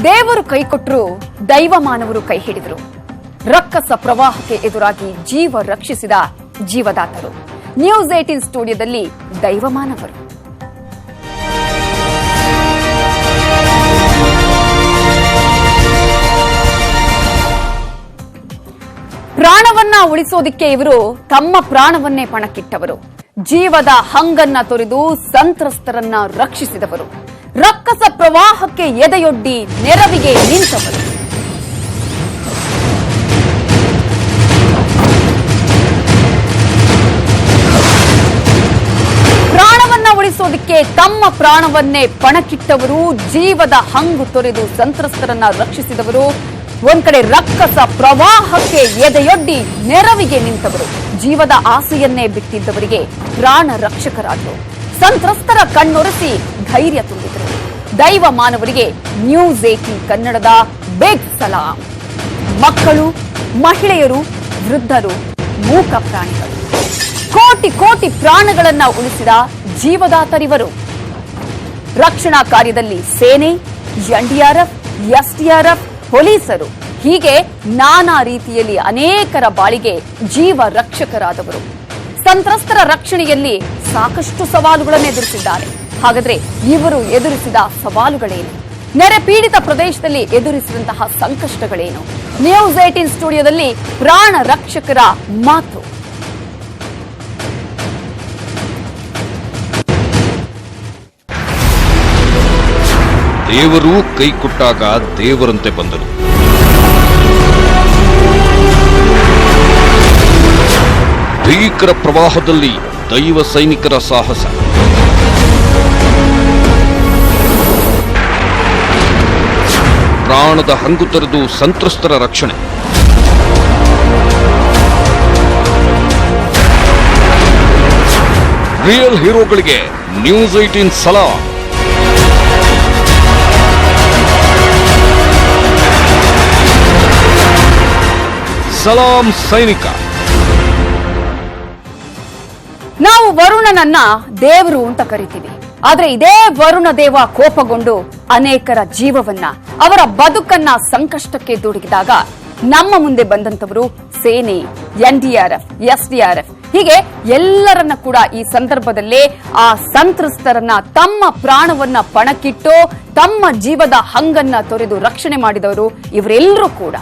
ದೇವರು ಕೈ ಕೊಟ್ಟರು, ದೈವ ಮಾನವರು ಕೈ ಹಿಡಿದರು. ರಕ್ಕಸ ಪ್ರವಾಹಕ್ಕೆ ಎದುರಾಗಿ ಜೀವ ರಕ್ಷಿಸಿದ ಜೀವದಾತರು. ನ್ಯೂಸ್ 18 ಸ್ಟುಡಿಯೋದಲ್ಲಿ ದೈವ ಮಾನವರು. ಪ್ರಾಣವನ್ನ ಉಳಿಸೋದಿಕ್ಕೆ ಇವರು ತಮ್ಮ ಪ್ರಾಣವನ್ನೇ ಪಣಕ್ಕಿಟ್ಟವರು. ಜೀವದ ಹಂಗನ್ನ ತೊರೆದು ಸಂತ್ರಸ್ತರನ್ನ ರಕ್ಷಿಸಿದವರು. ರಕ್ಕಸ ಪ್ರವಾಹಕ್ಕೆ ಎದೆಯೊಡ್ಡಿ ನೆರವಿಗೆ ನಿಂತವರು. ಪ್ರಾಣವನ್ನ ಉಳಿಸೋದಿಕ್ಕೆ ತಮ್ಮ ಪ್ರಾಣವನ್ನೇ ಪಣಕ್ಕಿಟ್ಟವರು. ಜೀವದ ಹಂಗು ತೊರೆದು ಸಂತ್ರಸ್ತರನ್ನ ರಕ್ಷಿಸಿದವರು. ಒಂದ್ ಕಡೆ ರಕ್ಕಸ ಪ್ರವಾಹಕ್ಕೆ ಎದೆಯೊಡ್ಡಿ ನೆರವಿಗೆ ನಿಂತವರು. ಜೀವದ ಆಸೆಯನ್ನೇ ಬಿಟ್ಟಿದ್ದವರಿಗೆ ಪ್ರಾಣ ರಕ್ಷಕರಾದರು. ಸಂತ್ರಸ್ತರ ಕಣ್ಣೊರೆಸಿ ಧೈರ್ಯ ತುಂಬಿದರು. ದೈವ ಮಾನವರಿಗೆ ನ್ಯೂಸ್ 18 ಕನ್ನಡದ ಬಿಗ್ ಸಲಾಂ. ಮಕ್ಕಳು, ಮಹಿಳೆಯರು, ವೃದ್ಧರು, ಮೂಕ ಪ್ರಾಣಿಗಳು, ಕೋಟಿ ಕೋಟಿ ಪ್ರಾಣಗಳನ್ನ ಉಳಿಸಿದ ಜೀವದಾತರಿವರು. ರಕ್ಷಣಾ ಕಾರ್ಯದಲ್ಲಿ ಸೇನೆ, ಎನ್ಡಿಆರ್ಎಫ್, ಎಸ್ಡಿಆರ್ಎಫ್, ಪೊಲೀಸರು ಹೀಗೆ ನಾನಾ ರೀತಿಯಲ್ಲಿ ಅನೇಕರ ಬಾಳಿಗೆ ಜೀವ ರಕ್ಷಕರಾದವರು. ಸಂತ್ರಸ್ತರ ರಕ್ಷಣೆಯಲ್ಲಿ ಸಾಕಷ್ಟು ಸವಾಲುಗಳನ್ನು ಎದುರಿಸಿದ್ದಾರೆ. ಹಾಗಾದ್ರೆ ಇವರು ಎದುರಿಸಿದ ಸವಾಲುಗಳೇನು? ನೆರೆ ಪೀಡಿತ ಪ್ರದೇಶದಲ್ಲಿ ಎದುರಿಸಿದಂತಹ ಸಂಕಷ್ಟಗಳೇನು? ನ್ಯೂಸ್ 18 ಸ್ಟುಡಿಯೋದಲ್ಲಿ ಪ್ರಾಣ ರಕ್ಷಕರ ಮಾತು. ದೇವರು ಕೈ ಕೊಟ್ಟಾಗ ದೇವರಂತೆ ಬಂದರು. ಭೀಕರ ಪ್ರವಾಹದಲ್ಲಿ ದೈವ ಸೈನಿಕರ ಸಾಹಸ. ಪ್ರಾಣದ ಹಂಗು ತೊರೆದು ಸಂತ್ರಸ್ತರ ರಕ್ಷಣೆ. ರಿಯಲ್ ಹೀರೋಗಳಿಗೆ ನ್ಯೂಸ್ 18 ಸಲಾಂ. ಸಲಾಂ ಸೈನಿಕ. ನಾವು ವರುಣನನ್ನ ದೇವರು ಅಂತ ಕರಿತೀವಿ. ಆದ್ರೆ ಇದೇ ವರುಣ ದೇವ ಕೋಪಗೊಂಡು ಅನೇಕರ ಜೀವವನ್ನ, ಅವರ ಬದುಕನ್ನ ಸಂಕಷ್ಟಕ್ಕೆ ದುಡುಕಿದಾಗ ನಮ್ಮ ಮುಂದೆ ಬಂದಂತವರು ಸೇನೆ, ಎನ್ಡಿಆರ್ಎಫ್, ಎಸ್ಡಿಆರ್ಎಫ್ ಹೀಗೆ ಎಲ್ಲರನ್ನ ಕೂಡ ಈ ಸಂದರ್ಭದಲ್ಲೇ ಆ ಸಂತ್ರಸ್ತರನ್ನ ತಮ್ಮ ಪ್ರಾಣವನ್ನ ಪಣಕ್ಕಿಟ್ಟು ತಮ್ಮ ಜೀವದ ಹಂಗನ್ನ ತೊರೆದು ರಕ್ಷಣೆ ಮಾಡಿದವರು ಇವರೆಲ್ಲರೂ ಕೂಡ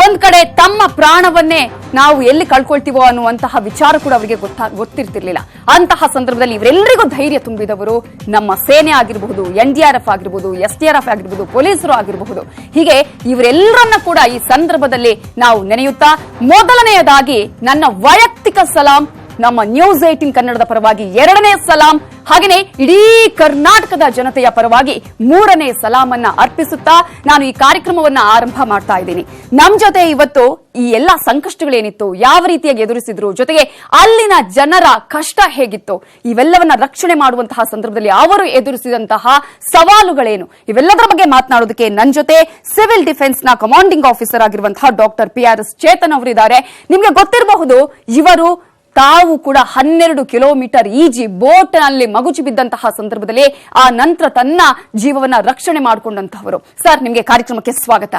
ಒಂದ್ ಕಡೆ ತಮ್ಮ ಪ್ರಾಣವನ್ನೇ ನಾವು ಎಲ್ಲಿ ಕಳ್ಕೊಳ್ತೀವೋ ಅನ್ನುವಂತಹ ವಿಚಾರ ಕೂಡ ಅವರಿಗೆ ಗೊತ್ತಿರ್ತಿರ್ಲಿಲ್ಲ. ಅಂತಹ ಸಂದರ್ಭದಲ್ಲಿ ಇವರೆಲ್ಲರಿಗೂ ಧೈರ್ಯ ತುಂಬಿದವರು ನಮ್ಮ ಸೇನೆ ಆಗಿರಬಹುದು, ಎನ್ಡಿಆರ್ಎಫ್ ಆಗಿರಬಹುದು, ಎಸ್ಡಿಆರ್ಎಫ್ ಆಗಿರಬಹುದು, ಪೊಲೀಸರು ಆಗಿರಬಹುದು. ಹೀಗೆ ಇವರೆಲ್ಲರನ್ನ ಕೂಡ ಈ ಸಂದರ್ಭದಲ್ಲಿ ನಾವು ನೆನೆಯುತ್ತಾ, ಮೊದಲನೆಯದಾಗಿ ನನ್ನ ವೈಯಕ್ತಿಕ ಸಲಾಂ ನಮ್ಮ ನ್ಯೂಸ್ 18 ಕನ್ನಡದ ಪರವಾಗಿ 2ನೇ ಸಲಾಂ, ಹಾಗೆಯೇ ಇಡೀ ಕರ್ನಾಟಕದ ಜನತೆಯ ಪರವಾಗಿ 3ನೇ ಸಲಾಮನ್ನ ಅರ್ಪಿಸುತ್ತಾ ನಾನು ಈ ಕಾರ್ಯಕ್ರಮವನ್ನ ಆರಂಭ ಮಾಡ್ತಾ ಇದ್ದೀನಿ. ನಮ್ ಜೊತೆ ಇವತ್ತು ಈ ಎಲ್ಲಾ ಸಂಕಷ್ಟಗಳೇನಿತ್ತು, ಯಾವ ರೀತಿಯಾಗಿ ಎದುರಿಸಿದ್ರು, ಜೊತೆಗೆ ಅಲ್ಲಿನ ಜನರ ಕಷ್ಟ ಹೇಗಿತ್ತು, ಇವೆಲ್ಲವನ್ನ ರಕ್ಷಣೆ ಮಾಡುವಂತಹ ಸಂದರ್ಭದಲ್ಲಿ ಅವರು ಎದುರಿಸಿದಂತಹ ಸವಾಲುಗಳೇನು, ಇವೆಲ್ಲದರ ಬಗ್ಗೆ ಮಾತನಾಡೋದಕ್ಕೆ ನನ್ನ ಜೊತೆ ಸಿವಿಲ್ ಡಿಫೆನ್ಸ್ ನ ಕಮಾಂಡಿಂಗ್ ಆಫೀಸರ್ ಆಗಿರುವಂತಹ ಡಾಕ್ಟರ್ PRS ಚೇತನ್ ಅವರಿದ್ದಾರೆ. ನಿಮ್ಗೆ ಗೊತ್ತಿರಬಹುದು, ಇವರು ತಾವು ಕೂಡ 12 ಕಿಲೋಮೀಟರ್ ಈಜಿ ಬೋಟ್ ನಲ್ಲಿ ಮಗುಚಿ ಬಿದ್ದಂತಹ ಸಂದರ್ಭದಲ್ಲಿ ಆ ನಂತರ ತನ್ನ ಜೀವವನ್ನ ರಕ್ಷಣೆ ಮಾಡಿಕೊಂಡಂತಹವರು. ಸರ್, ನಿಮಗೆ ಕಾರ್ಯಕ್ರಮಕ್ಕೆ ಸ್ವಾಗತ.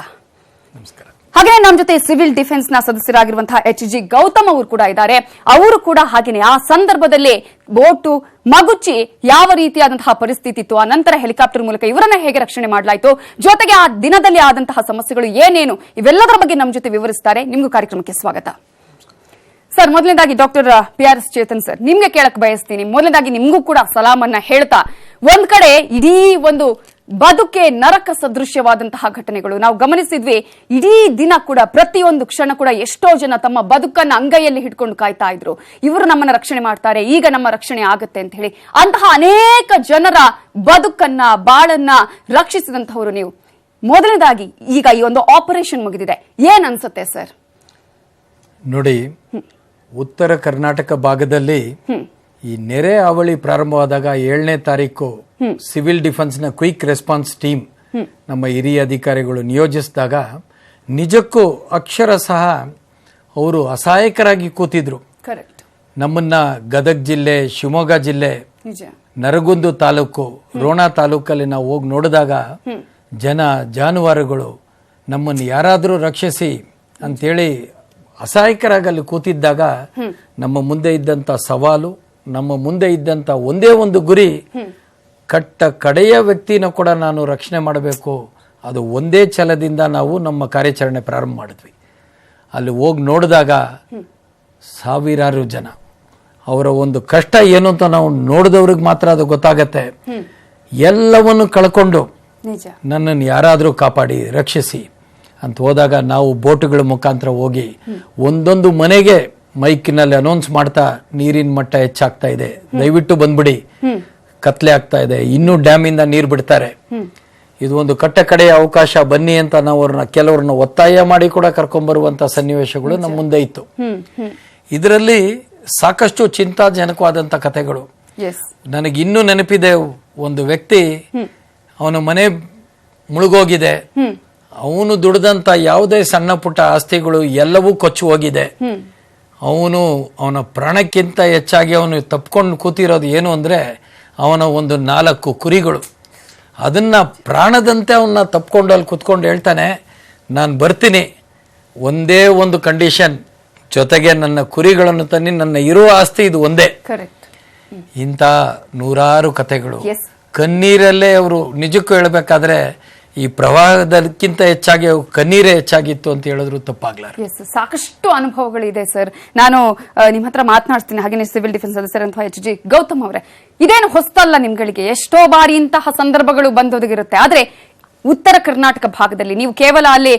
ನಮಸ್ಕಾರ. ಹಾಗೆ ನಮ್ಮ ಜೊತೆ ಸಿವಿಲ್ ಡಿಫೆನ್ಸ್ ನ ಸದಸ್ಯರಾಗಿರುವಂತಹ HG ಗೌತಮ್ ಅವರು ಕೂಡ ಇದ್ದಾರೆ. ಅವರು ಕೂಡ ಹಾಗೇನೆ ಆ ಸಂದರ್ಭದಲ್ಲಿ ಬೋಟು ಮಗುಚಿ ಯಾವ ರೀತಿಯಾದಂತಹ ಪರಿಸ್ಥಿತಿ ಇತ್ತು, ಆ ನಂತರ ಹೆಲಿಕಾಪ್ಟರ್ ಮೂಲಕ ಇವರನ್ನ ಹೇಗೆ ರಕ್ಷಣೆ ಮಾಡಲಾಯಿತು, ಜೊತೆಗೆ ಆ ದಿನದಲ್ಲಿ ಆದಂತಹ ಸಮಸ್ಯೆಗಳು ಏನೇನು, ಇವೆಲ್ಲದರ ಬಗ್ಗೆ ನಮ್ಮ ಜೊತೆ ವಿವರಿಸುತ್ತಾರೆ. ನಿಮಗೂ ಕಾರ್ಯಕ್ರಮಕ್ಕೆ ಸ್ವಾಗತ. ಸರ್, ಮೊದಲನೇದಾಗಿ ಡಾಕ್ಟರ್ PRS ಚೇತನ್ ಸರ್, ನಿಮ್ಗೆ ಕೇಳಕ್ ಬಯಸ್ತೀನಿ. ಮೊದಲನೇದಾಗಿ ನಿಮ್ಗೂ ಕೂಡ ಸಲಾಮನ್ನ ಹೇಳ್ತಾ, ಒಂದ್ ಕಡೆ ಇಡೀ ಒಂದು ಬದುಕೆ ನರಕ ಸದೃಶ್ಯವಾದಂತಹ ಘಟನೆಗಳು ನಾವು ಗಮನಿಸಿದ್ವಿ. ಇಡೀ ದಿನ ಕೂಡ ಪ್ರತಿಯೊಂದು ಕ್ಷಣ ಕೂಡ ಎಷ್ಟೋ ಜನ ತಮ್ಮ ಬದುಕನ್ನ ಅಂಗೈಯಲ್ಲಿ ಹಿಡ್ಕೊಂಡು ಕಾಯ್ತಾ ಇದ್ರು. ಇವರು ನಮ್ಮನ್ನ ರಕ್ಷಣೆ ಮಾಡ್ತಾರೆ, ಈಗ ನಮ್ಮ ರಕ್ಷಣೆ ಆಗುತ್ತೆ ಅಂತ ಹೇಳಿ ಅಂತಹ ಅನೇಕ ಜನರ ಬದುಕನ್ನ, ಬಾಳನ್ನ ರಕ್ಷಿಸಿದಂತಹವರು ನೀವು. ಮೊದಲನೇದಾಗಿ ಈಗ ಈ ಒಂದು ಆಪರೇಷನ್ ಮುಗಿದಿದೆ, ಏನ್ ಅನ್ಸುತ್ತೆ ಸರ್? ನೋಡಿ, ಉತ್ತರ ಕರ್ನಾಟಕ ಭಾಗದಲ್ಲಿ ಈ ನೆರೆ ಹಾವಳಿ ಪ್ರಾರಂಭವಾದಾಗ 7ನೇ ತಾರೀಕು ಸಿವಿಲ್ ಡಿಫೆನ್ಸ್ ನ ಕ್ವಿಕ್ ರೆಸ್ಪಾನ್ಸ್ ಟೀಮ್ ನಮ್ಮ ಹಿರಿಯ ಅಧಿಕಾರಿಗಳು ನಿಯೋಜಿಸಿದಾಗ ನಿಜಕ್ಕೂ ಅಕ್ಷರ ಸಹ ಅವರು ಅಸಹಾಯಕರಾಗಿ ಕೂತಿದ್ರು. ನಮ್ಮನ್ನ ಗದಗ ಜಿಲ್ಲೆ, ಶಿವಮೊಗ್ಗ ಜಿಲ್ಲೆ, ನರಗುಂದ ತಾಲೂಕು, ರೋಣ ತಾಲೂಕಲ್ಲಿ ನಾವು ಹೋಗಿ ನೋಡಿದಾಗ ಜನ ಜಾನುವಾರುಗಳು ನಮ್ಮನ್ನು ಯಾರಾದರೂ ರಕ್ಷಿಸಿ ಅಂತೇಳಿ ಅಸಹಾಯಕರಾಗಿ ಅಲ್ಲಿ ಕೂತಿದ್ದಾಗ ನಮ್ಮ ಮುಂದೆ ಇದ್ದಂಥ ಸವಾಲು, ನಮ್ಮ ಮುಂದೆ ಇದ್ದಂಥ ಒಂದೇ ಒಂದು ಗುರಿ, ಕಡೆಯ ವ್ಯಕ್ತಿನ ಕೂಡ ನಾನು ರಕ್ಷಣೆ ಮಾಡಬೇಕು. ಅದು ಒಂದೇ ಛಲದಿಂದ ನಾವು ನಮ್ಮ ಕಾರ್ಯಾಚರಣೆ ಪ್ರಾರಂಭ ಮಾಡಿದ್ವಿ. ಅಲ್ಲಿ ಹೋಗಿ ನೋಡಿದಾಗ ಸಾವಿರಾರು ಜನ, ಅವರ ಒಂದು ಕಷ್ಟ ಏನು ಅಂತ ನಾವು ನೋಡಿದವ್ರಿಗೆ ಮಾತ್ರ ಅದು ಗೊತ್ತಾಗತ್ತೆ. ಎಲ್ಲವನ್ನು ಕಳ್ಕೊಂಡು ನನ್ನನ್ನು ಯಾರಾದರೂ ಕಾಪಾಡಿ ರಕ್ಷಿಸಿ ಅಂತ ಹೋದಾಗ ನಾವು ಬೋಟುಗಳ ಮುಖಾಂತರ ಹೋಗಿ ಒಂದೊಂದು ಮನೆಗೆ ಮೈಕಿನಲ್ಲಿ ಅನೌನ್ಸ್ ಮಾಡ್ತಾ ನೀರಿನ ಮಟ್ಟ ಹೆಚ್ಚಾಗ್ತಾ ಇದೆ, ದಯವಿಟ್ಟು ಬಂದ್ಬಿಡಿ, ಕತ್ಲೆ ಆಗ್ತಾ ಇದೆ, ಇನ್ನೂ ಡ್ಯಾಮಿಂದ ನೀರು ಬಿಡ್ತಾರೆ, ಇದು ಒಂದು ಕಡೆಯ ಅವಕಾಶ, ಬನ್ನಿ ಅಂತ ನಾವು ಕೆಲವ್ರನ್ನ ಒತ್ತಾಯ ಮಾಡಿ ಕೂಡ ಕರ್ಕೊಂಡ್ಬರುವಂತ ಸನ್ನಿವೇಶಗಳು ನಮ್ಮ ಮುಂದೆ ಇತ್ತು. ಇದರಲ್ಲಿ ಸಾಕಷ್ಟು ಚಿಂತಾಜನಕವಾದಂತ ಕಥೆಗಳು. ನನಗಿನ್ನೂ ನೆನಪಿದೆ, ಒಂದು ವ್ಯಕ್ತಿ ಅವನ ಮನೆ ಮುಳುಗೋಗಿದೆ, ಅವನು ದುಡಿದಂತ ಯಾವುದೇ ಸಣ್ಣ ಪುಟ್ಟ ಆಸ್ತಿಗಳು ಎಲ್ಲವೂ ಕೊಚ್ಚು ಹೋಗಿದೆ. ಅವನ ಪ್ರಾಣಕ್ಕಿಂತ ಹೆಚ್ಚಾಗಿ ಅವನು ತಪ್ಕೊಂಡು ಕೂತಿರೋದು ಏನು ಅಂದ್ರೆ ಅವನ ಒಂದು 4 ಕುರಿಗಳು. ಅದನ್ನ ಪ್ರಾಣದಂತೆ ಅವನ್ನ ತಪ್ಕೊಂಡು ಅಲ್ಲಿ ಕುತ್ಕೊಂಡು ಹೇಳ್ತಾನೆ, ನಾನು ಬರ್ತೀನಿ, ಒಂದೇ ಒಂದು ಕಂಡೀಷನ್, ಜೊತೆಗೆ ನನ್ನ ಕುರಿಗಳನ್ನು ತನ್ನಿ, ನನ್ನ ಇರುವ ಆಸ್ತಿ ಇದು ಒಂದೇ. ಇಂಥ ನೂರಾರು ಕಥೆಗಳು ಕಣ್ಣೀರಲ್ಲೇ ಅವರು ನಿಜಕ್ಕೂ ಹೇಳ್ಬೇಕಾದ್ರೆ ಈ ಪ್ರವಾಹದಕ್ಕಿಂತ ಹೆಚ್ಚಾಗಿ ಕಣ್ಣೀರೇ ಹೆಚ್ಚಾಗಿತ್ತು ಅಂತ ಹೇಳಿದ್ರು ತಪ್ಪಾಗ್ಲಾರ. ಸಾಕಷ್ಟು ಅನುಭವಗಳಿದೆ ಸರ್. ನಾನು ನಿಮ್ಮ ಹತ್ರ ಮಾತನಾಡ್ತೀನಿ. ಹಾಗೆ ಸಿವಿಲ್ ಡಿಫೆನ್ಸ್ ಸದಸ್ಯರಂತಹ HG ಗೌತಮ್ ಅವರೇ, ಇದೇನು ಹೊಸ್ತಲ್ಲ ನಿಮ್ಗಳಿಗೆ, ಎಷ್ಟೋ ಬಾರಿ ಇಂತಹ ಸಂದರ್ಭಗಳು ಬಂದೊದಗಿರುತ್ತೆ. ಆದ್ರೆ ಉತ್ತರ ಕರ್ನಾಟಕ ಭಾಗದಲ್ಲಿ ನೀವು ಕೇವಲ ಅಲ್ಲಿ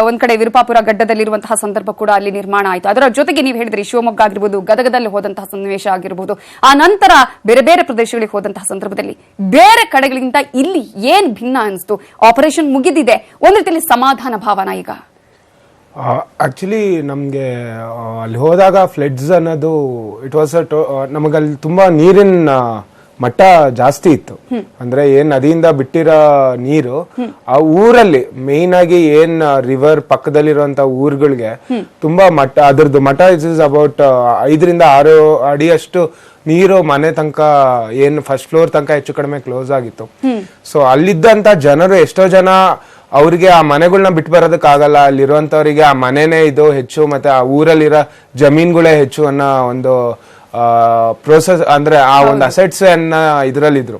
ಒಂದ್ ಕಡೆ ವಿರುಪಾಪುರ ಗಡ್ಡದಲ್ಲಿರುವಂತಹ ಸಂದರ್ಭ ಕೂಡ ಅಲ್ಲಿ ನಿರ್ಮಾಣ ಆಯಿತು. ಅದರ ಜೊತೆಗೆ ನೀವು ಹೇಳಿದ್ರಿ ಶಿವಮೊಗ್ಗ ಆಗಿರ್ಬೋದು, ಗದಗದಲ್ಲಿ ಹೋದಂತಹ ಸನ್ನಿವೇಶ ಆಗಿರ್ಬೋದು, ಆ ನಂತರ ಬೇರೆ ಬೇರೆ ಪ್ರದೇಶಗಳಿಗೆ ಹೋದಂತಹ ಸಂದರ್ಭದಲ್ಲಿ ಬೇರೆ ಕಡೆಗಳಿಗಿಂತ ಇಲ್ಲಿ ಏನ್ ಭಿನ್ನ ಅನಿಸ್ತು? ಆಪರೇಷನ್ ಮುಗಿದಿದೆ, ಒಂದ್ ರೀತಿಯಲ್ಲಿ ಸಮಾಧಾನ ಭಾವನ ಈಗ? ಆಕ್ಚುಲಿ ನಮ್ಗೆ ಅಲ್ಲಿ ಹೋದಾಗ ಫ್ಲಡ್ಸ್ ಅನ್ನೋದು ಇಟ್ ವಾಸ್ ನಮಗಲ್ಲಿ ತುಂಬಾ ನೀರಿನ ಮಟ್ಟ ಜಾಸ್ತಿ ಇತ್ತು. ಅಂದ್ರೆ ಏನ್ ನದಿಯಿಂದ ಬಿಟ್ಟಿರೋ ನೀರು ಆ ಊರಲ್ಲಿ ಮೇನ್ ಆಗಿ ಏನ್ ರಿವರ್ ಪಕ್ಕದಲ್ಲಿರುವಂತ ಊರುಗಳಿಗೆ ತುಂಬಾ ಮಟ್ಟ, ಅದ್ರದ್ದು ಮಟ್ಟ ಇಸ್ ಅಬೌಟ್ 5 ರಿಂದ 6 ಅಡಿಯಷ್ಟು ನೀರು ಮನೆ ತನಕ ಏನ್ ಫಸ್ಟ್ ಫ್ಲೋರ್ ತನಕ ಹೆಚ್ಚು ಕಡಿಮೆ ಕ್ಲೋಸ್ ಆಗಿತ್ತು. ಸೊ ಅಲ್ಲಿದ್ದಂತ ಜನರು ಎಷ್ಟೋ ಜನ ಅವ್ರಿಗೆ ಆ ಮನೆಗಳನ್ನ ಬಿಟ್ಟು ಬರೋದಕ್ಕಾಗಲ್ಲ, ಅಲ್ಲಿರುವಂತವ್ರಿಗೆ ಆ ಮನೆನೇ ಇದು ಹೆಚ್ಚು, ಮತ್ತೆ ಆ ಊರಲ್ಲಿರೋ ಜಮೀನ್ಗಳೇ ಹೆಚ್ಚು ಅನ್ನೋ ಒಂದು ಪ್ರೋಸೆಸ್, ಅಂದ್ರೆ ಆ ಒಂದು ಅಸೆಟ್ಸ್ ಅನ್ನ ಇದ್ರಲ್ಲಿದ್ರು.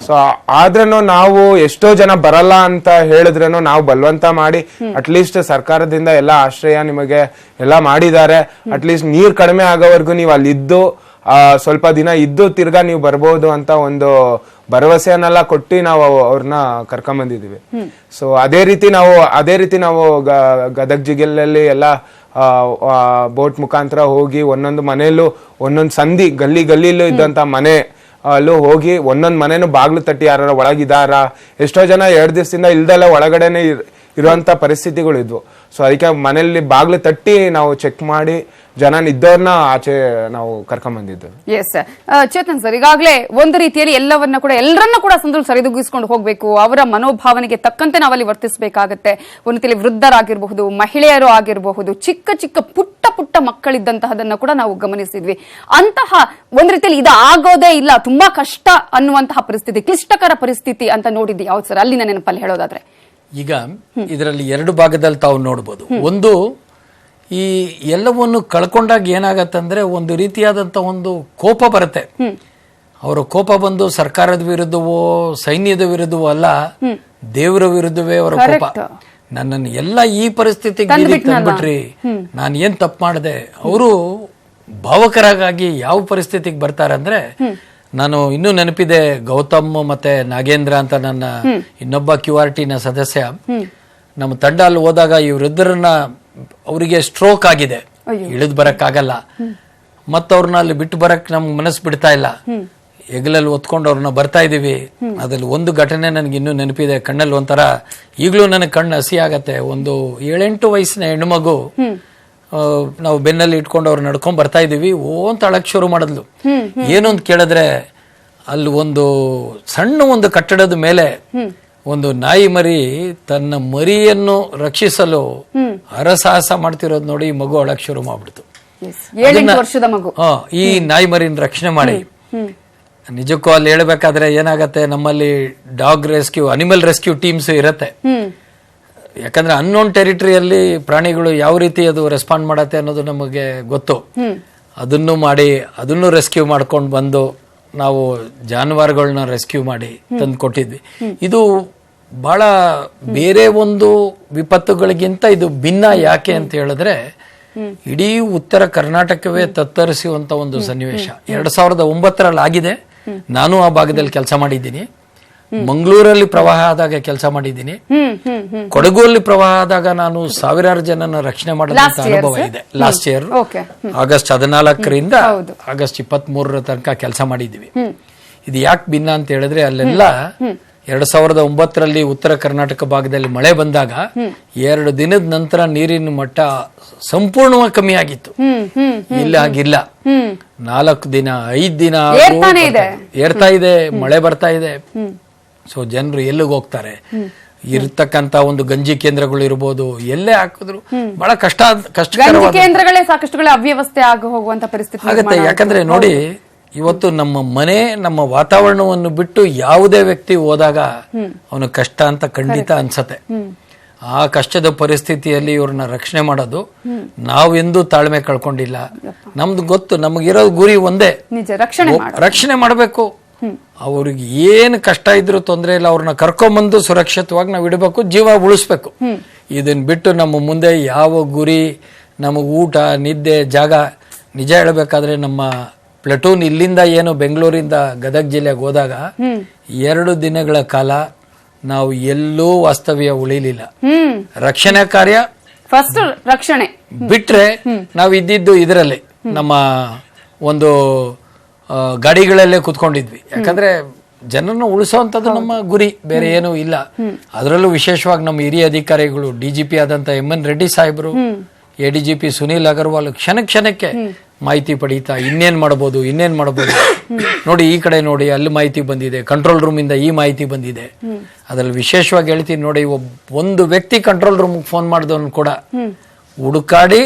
ಸೊ ಆದ್ರೂ ನಾವು ಎಷ್ಟೋ ಜನ ಬರಲ್ಲ ಅಂತ ಹೇಳಿದ್ರೇನು ನಾವು ಬಲವಂತ ಮಾಡಿ ಅಟ್ಲೀಸ್ಟ್ ಸರ್ಕಾರದಿಂದ ಎಲ್ಲ ಆಶ್ರಯ ನಿಮಗೆ ಎಲ್ಲ ಮಾಡಿದ್ದಾರೆ, ಅಟ್ಲೀಸ್ಟ್ ನೀರ್ ಕಡಿಮೆ ಆಗೋವರೆಗೂ ನೀವು ಅಲ್ಲಿದ್ದು ಸ್ವಲ್ಪ ದಿನ ಇದ್ದು ತಿರ್ಗಾ ನೀವು ಬರ್ಬೋದು ಅಂತ ಒಂದು ಭರವಸೆಯನ್ನೆಲ್ಲ ಕೊಟ್ಟು ನಾವು ಅವ್ರನ್ನ ಕರ್ಕೊಂಬಂದಿದೀವಿ. ಸೊ ಅದೇ ರೀತಿ ನಾವು ಗದಗ ಜಿಲ್ಲೆಯಲ್ಲಿ ಎಲ್ಲ ಬೋಟ್ ಮುಖಾಂತರ ಹೋಗಿ ಒಂದೊಂದು ಮನೆಯಲ್ಲೂ ಒಂದೊಂದು ಸಂಧಿ ಗಲ್ಲಿಲೂ ಇದ್ದಂತ ಮನೆ ಅಲ್ಲೂ ಹೋಗಿ ಒಂದೊಂದು ಮನೆನೂ ಬಾಗ್ಲು ತಟ್ಟಿ ಯಾರ ಒಳಗಿದಾರ, ಎಷ್ಟೋ ಜನ 2 ದಿವಸದಿಂದ ಇಲ್ದೆಲ್ಲ ಒಳಗಡೆನೆ ಇರುವಂತ ಪರಿಸ್ಥಿತಿಗಳು ಇದ್ವು. ಸೊ ಅದಕ್ಕೆ ಮನೆಯಲ್ಲಿ ಬಾಗ್ಲು ತಟ್ಟಿ ನಾವು ಚೆಕ್ ಮಾಡಿ ಜನ ಇದ್ದವ್ರನ್ನ ಆಚೆ ನಾವು ಕರ್ಕೊಂಡ್ ಬಂದಿದ್ದು. ಎಸ್ ಚೇತನ್ ಸರ್, ಈಗಾಗಲೇ ಒಂದು ರೀತಿಯಲ್ಲಿ ಎಲ್ಲರನ್ನ ಕೂಡ ಸರಿದೂಗಿಸ್ಕೊಂಡು ಹೋಗ್ಬೇಕು, ಅವರ ಮನೋಭಾವನೆಗೆ ತಕ್ಕಂತೆ ನಾವಲ್ಲಿ ವರ್ತಿಸಬೇಕಾಗತ್ತೆ. ಒಂದು ರೀತಿಯಲ್ಲಿ ವೃದ್ಧರಾಗಿರಬಹುದು, ಮಹಿಳೆಯರು ಆಗಿರಬಹುದು, ಚಿಕ್ಕ ಚಿಕ್ಕ ಪುಟ್ಟ ಮಕ್ಕಳಿದ್ದಂತಹದನ್ನ ಕೂಡ ನಾವು ಗಮನಿಸಿದ್ವಿ. ಅಂತಹ ಒಂದು ರೀತಿಯಲ್ಲಿ ಇದು ಆಗೋದೇ ಇಲ್ಲ, ತುಂಬಾ ಕಷ್ಟ ಅನ್ನುವಂತಹ ಪರಿಸ್ಥಿತಿ, ಕ್ಲಿಷ್ಟಕರ ಪರಿಸ್ಥಿತಿ ಅಂತ ನೋಡಿದ್ವಿ ಯಾವ್ದು ಸರ್ ಅಲ್ಲಿನ ನೆನಪಲ್ಲಿ ಹೇಳೋದಾದ್ರೆ? ಈಗ ಇದರಲ್ಲಿ 2 ಭಾಗದಲ್ಲಿ ತಾವು ನೋಡಬಹುದು. ಒಂದು, ಈ ಎಲ್ಲವನ್ನು ಕಳ್ಕೊಂಡಾಗ ಏನಾಗತ್ತಂದ್ರೆ ಒಂದು ರೀತಿಯಾದಂತ ಒಂದು ಕೋಪ ಬರುತ್ತೆ. ಅವರ ಕೋಪ ಬಂದು ಸರ್ಕಾರದ ವಿರುದ್ಧವೋ ಸೈನ್ಯದ ವಿರುದ್ಧವೋ ಅಲ್ಲ, ದೇವರ ವಿರುದ್ಧವೇ ಅವರ ಕೋಪ. ನನ್ನನ್ನು ಎಲ್ಲ ಈ ಪರಿಸ್ಥಿತಿಗೆ ತಂದ್ಬಿಟ್ರಿ, ನಾನು ಏನ್ ತಪ್ಪು ಮಾಡಿದೆ. ಅವರು ಭಾವಕರಾಗಿ ಯಾವ ಪರಿಸ್ಥಿತಿಗೆ ಬರ್ತಾರೆ ಅಂದ್ರೆ, ನಾನು ಇನ್ನೂ ನೆನಪಿದೆ, ಗೌತಮ್ ಮತ್ತೆ ನಾಗೇಂದ್ರ ಅಂತ ನನ್ನ ಇನ್ನೊಬ್ಬ QRT ನ ಸದಸ್ಯ, ನಮ್ಮ ತಂಡ ಅಲ್ಲಿ ಹೋದಾಗ ಇವರಿಬ್ಬರನ್ನ, ಅವರಿಗೆ ಸ್ಟ್ರೋಕ್ ಆಗಿದೆ, ಇಳಿದು ಬರಕ್ಕಾಗಲ್ಲ, ಮತ್ತವ್ರನ್ನ ಅಲ್ಲಿ ಬಿಟ್ಟು ಬರಕ್ ನಮ್ಗೆ ಮನಸ್ಸು ಬಿಡ್ತಾ ಇಲ್ಲ, ಹೆಗಲಲ್ಲಿ ಒತ್ಕೊಂಡು ಅವ್ರನ್ನ ಬರ್ತಾ ಇದೀವಿ. ಅದ್ರಲ್ಲಿ ಒಂದು ಘಟನೆ ನನ್ಗೆ ಇನ್ನೂ ನೆನಪಿದೆ, ಕಣ್ಣಲ್ಲಿ ಒಂಥರ ಈಗಲೂ ನನಗೆ ಕಣ್ಣು ಹಸಿ ಆಗತ್ತೆ. ಒಂದು 7-8 ವಯಸ್ಸಿನ ಹೆಣ್ಮಗು, ನಾವು ಬೆನ್ನಲ್ಲಿ ಇಟ್ಕೊಂಡು ಅವ್ರು ನಡ್ಕೊಂಡ್ ಬರ್ತಾ ಇದೀವಿ, ಅಂತ ಅಳಕ್ ಶುರು ಮಾಡಿದ್ಲು. ಏನು ಅಂತ ಕೇಳಿದ್ರೆ, ಅಲ್ಲಿ ಒಂದು ಸಣ್ಣ ಒಂದು ಕಟ್ಟಡದ ಮೇಲೆ ಒಂದು ನಾಯಿ ಮರಿ ತನ್ನ ಮರಿಯನ್ನು ರಕ್ಷಿಸಲು ಹರಸಾಹಸ ಮಾಡ್ತಿರೋದು ನೋಡಿ ಈ ಮಗು ಅಳಕ್ ಶುರು ಮಾಡ್ಬಿಡ್ತು. 7 ವರ್ಷದ ಮಗು ಈ ನಾಯಿ ಮರಿನ ರಕ್ಷಣೆ ಮಾಡಿ ನಿಜಕ್ಕೂ ಅಲ್ಲಿ ಹೇಳ್ಬೇಕಾದ್ರೆ ಏನಾಗತ್ತೆ, ನಮ್ಮಲ್ಲಿ dog rescue, animal rescue teams ಇರತ್ತೆ. ಯಾಕಂದ್ರೆ ಅನ್ನೋನ್ ಟೆರಿಟರಿಯಲ್ಲಿ ಪ್ರಾಣಿಗಳು ಯಾವ ರೀತಿ ಅದು ರೆಸ್ಪಾಂಡ್ ಮಾಡತ್ತೆ ಅನ್ನೋದು ನಮಗೆ ಗೊತ್ತು. ಅದನ್ನು ಮಾಡಿ ಅದನ್ನು ರೆಸ್ಕ್ಯೂ ಮಾಡ್ಕೊಂಡು ಬಂದು ನಾವು ಜಾನುವಾರುಗಳನ್ನ ರೆಸ್ಕ್ಯೂ ಮಾಡಿ ತಂದು ಕೊಟ್ಟಿದ್ವಿ. ಇದು ಬಹಳ ಬೇರೆ ಒಂದು ವಿಪತ್ತುಗಳಿಗಿಂತ ಇದು ಭಿನ್ನ. ಯಾಕೆ ಅಂತ ಹೇಳಿದ್ರೆ ಇಡೀ ಉತ್ತರ ಕರ್ನಾಟಕವೇ ತತ್ತರಿಸುವಂತ ಒಂದು ಸನ್ನಿವೇಶ 2009 ಆಗಿದೆ. ನಾನು ಆ ಭಾಗದಲ್ಲಿ ಕೆಲಸ ಮಾಡಿದ್ದೀನಿ. ಮಂಗಳೂರಲ್ಲಿ ಪ್ರವಾಹ ಆದಾಗ ಕೆಲಸ ಮಾಡಿದ್ದೀನಿ. ಕೊಡಗಲ್ಲಿ ಪ್ರವಾಹ ಆದಾಗ ನಾನು ಸಾವಿರಾರು ಜನನ ರಕ್ಷಣೆ ಮಾಡಿದಂತ ಅನುಭವ ಇದೆ. ಲಾಸ್ಟ್ ಇಯರ್ ಆಗಸ್ಟ್ 14ರಿಂದ ಆಗಸ್ಟ್ 23 ತನಕ ಕೆಲಸ ಮಾಡಿದ್ದೀವಿ. ಇದು ಯಾಕೆ ಭಿನ್ನ ಅಂತ ಹೇಳಿದ್ರೆ ಅಲ್ಲೆಲ್ಲ 2009 ಉತ್ತರ ಕರ್ನಾಟಕ ಭಾಗದಲ್ಲಿ ಮಳೆ ಬಂದಾಗ 2 ದಿನದ ನಂತರ ನೀರಿನ ಮಟ್ಟ ಸಂಪೂರ್ಣವಾಗಿ ಕಮ್ಮಿ ಆಗಿತ್ತು. ಇಲ್ಲ ಆಗಿಲ್ಲ, 4 ದಿನ 5 ದಿನ ಏರ್ತಾ ಇದೆ, ಮಳೆ ಬರ್ತಾ ಇದೆ. ಸೊ ಜನರು ಎಲ್ಲಿಗೆ ಹೋಗ್ತಾರೆ? ಇರ್ತಕ್ಕಂತ ಒಂದು ಗಂಜಿ ಕೇಂದ್ರಗಳು ಇರಬಹುದು, ಎಲ್ಲೇ ಹಾಕಿದ್ರು ಬಹಳ ಕಷ್ಟಕರವಾದ ಕೇಂದ್ರಗಳೇ ಸಾಕಷ್ಟು ಅವ್ಯವಸ್ಥೆ ಆಗಿ ಹೋಗುವಂತ ಪರಿಸ್ಥಿತಿ ಆಗುತ್ತೆ. ಯಾಕಂದ್ರೆ ನೋಡಿ, ಇವತ್ತು ನಮ್ಮ ಮನೆ, ನಮ್ಮ ವಾತಾವರಣವನ್ನು ಬಿಟ್ಟು ಯಾವುದೇ ವ್ಯಕ್ತಿ ಹೋದಾಗ ಅವನ ಕಷ್ಟ ಅಂತ ಖಂಡಿತ ಅನ್ಸತ್ತೆ. ಆ ಕಷ್ಟದ ಪರಿಸ್ಥಿತಿಯಲ್ಲಿ ಇವ್ರನ್ನ ರಕ್ಷಣೆ ಮಾಡೋದು ನಾವೆಂದೂ ತಾಳ್ಮೆ ಕಳ್ಕೊಂಡಿಲ್ಲ. ನಮ್ದು ಗೊತ್ತು, ನಮಗಿರೋ ಗುರಿ ಒಂದೇ, ರಕ್ಷಣೆ ಮಾಡಬೇಕು. ಅವ್ರಿಗೆ ಏನು ಕಷ್ಟ ಇದ್ರು ತೊಂದರೆ ಇಲ್ಲ, ಅವ್ರನ್ನ ಕರ್ಕೊಂಬಂದು ಸುರಕ್ಷಿತವಾಗಿ ನಾವು ಇಡಬೇಕು, ಜೀವ ಉಳಿಸ್ಬೇಕು. ಇದನ್ ಬಿಟ್ಟು ನಮ್ಮ ಮುಂದೆ ಯಾವ ಗುರಿ, ನಮಗ್ ಊಟ, ನಿದ್ದೆ, ಜಾಗ. ನಿಜ ಹೇಳ್ಬೇಕಾದ್ರೆ ನಮ್ಮ ಪ್ಲಟೂನ್ ಇಲ್ಲಿಂದ ಏನು ಬೆಂಗಳೂರಿಂದ ಗದಗ ಜಿಲ್ಲೆಗೆ ಹೋದಾಗ 2 ದಿನಗಳ ಕಾಲ ನಾವು ಎಲ್ಲೂ ವಾಸ್ತವ್ಯ ಉಳಿಲಿಲ್ಲ. ರಕ್ಷಣಾ ಕಾರ್ಯ ಫಸ್ಟ್ ರಕ್ಷಣೆ ಬಿಟ್ರೆ ನಾವು ಇದ್ದಿದ್ದು ಇದರಲ್ಲಿ ನಮ್ಮ ಒಂದು ಗಾಡಿಗಳಲ್ಲೇ ಕುತ್ಕೊಂಡಿದ್ವಿ. ಯಾಕಂದ್ರೆ ಜನರನ್ನು ಉಳಿಸುವಂತದ್ದು ನಮ್ಮ ಗುರಿ, ಬೇರೆ ಏನೂ ಇಲ್ಲ. ಅದರಲ್ಲೂ ವಿಶೇಷವಾಗಿ ನಮ್ಮ ಹಿರಿಯ ಅಧಿಕಾರಿಗಳು, DGP ಆದಂತ MN ರೆಡ್ಡಿ ಸಾಹೇಬರು, ADGP ಸುನೀಲ್ ಅಗರ್ವಾಲ್ ಕ್ಷಣಕ್ಕೆ ಮಾಹಿತಿ ಪಡೀತಾ ಇನ್ನೇನ್ ಮಾಡಬಹುದು ನೋಡಿ, ಈ ಕಡೆ ನೋಡಿ, ಅಲ್ಲಿ ಮಾಹಿತಿ ಬಂದಿದೆ, ಕಂಟ್ರೋಲ್ ರೂಮ್ ಇಂದ ಈ ಮಾಹಿತಿ ಬಂದಿದೆ. ಅದ್ರಲ್ಲಿ ವಿಶೇಷವಾಗಿ ಹೇಳ್ತೀನಿ ನೋಡಿ, ಒಂದು ವ್ಯಕ್ತಿ ಕಂಟ್ರೋಲ್ ರೂಮ್ ಫೋನ್ ಮಾಡಿದವನು ಕೂಡ ಹುಡುಕಾಡಿ